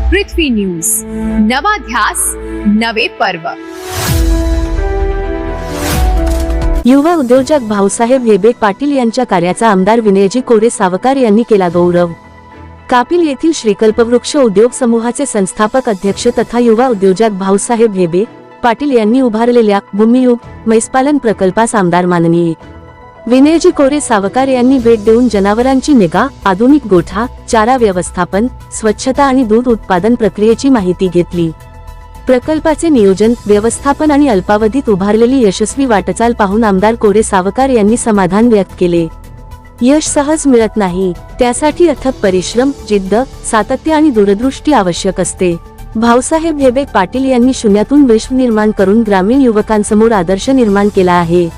पृथ्वी news, नवा ध्यास नवे पर्व। युवा उद्योजक भाऊसाहेब हेबे पाटील यांच्या कार्याचा आमदार विनयजी कोरे सावकार यांनी केला गौरव। कापिल येथील श्रीकल्पवृक्ष उद्योग समूहाचे संस्थापक अध्यक्ष तथा युवा उद्योजक भाऊसाहेब हेबे पाटील यांनी उभारलेल्या भूमियुग म्हैसपालन प्रकल्पास आमदार माननीय विनयजी कोरे सावकार यांनी भेट देऊन जनावरांची निगा, आधुनिक गोठा, चारा व्यवस्थापन, स्वच्छता आणि दूध उत्पादन प्रक्रियेची माहिती घेतली। प्रकल्पाचे नियोजन, व्यवस्थापन आणि अल्पावधीत उभारलेली यशस्वी वाटचाल पाहून आमदार कोरे सावकार यांनी समाधान व्यक्त केले। यश सहज मिळत नाही, त्यासाठी अथक परिश्रम, जिद्द, सातत्य आणि दूरदृष्टी आवश्यक असते। भाऊसाहेब हेबे पाटील यांनी शून्यातून विश्व निर्माण करून ग्रामीण युवकांसमोर आदर्श निर्माण केला आहे।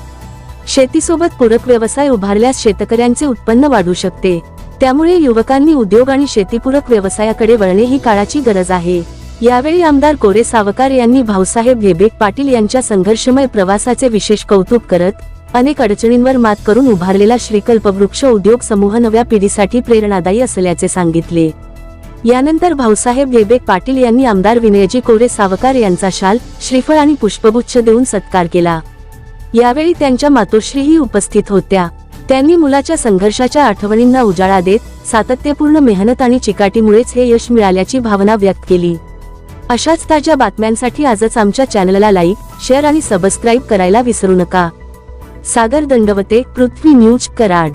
शेतीसोबत पूरक व्यवसाय उभारल्यास शेतकऱ्यांचे उत्पन्न वाढू शकते, त्यामुळे युवकांनी उद्योग आणि शेतीपूरक व्यवसायाकडे वळणे ही काळाची गरज आहे। यावेळी आमदार कोरे सावकार यांनी भाऊसाहेब हेबे पाटील यांच्या संघर्षमय प्रवासाचे विशेष कौतुक करत अनेक अडचणींवर मात करून उभारलेला श्रीकल्पवृक्ष उद्योग समूह नव्या पिढीसाठी प्रेरणादायी असल्याचे सांगितले। यानंतर भाऊसाहेब हेबे पाटील यांनी आमदार विनयजी कोरे सावकार यांचा शाल, श्रीफळ आणि पुष्पगुच्छ देऊन सत्कार केला। यावेळी त्यांच्या मातोश्रीही उपस्थित होत्या। त्यांनी मुलाच्या संघर्षाच्या आठवणींना उजाळा देत सातत्यपूर्ण मेहनत आणि चिकाटीमुळेच हे यश मिळाल्याची भावना व्यक्त केली। अशाच ताज्या बातम्यांसाठी आजच आमच्या चॅनलला लाईक, शेअर आणि सबस्क्राईब करायला विसरू नका। सागर दंडवते, पृथ्वी न्यूज, कराड।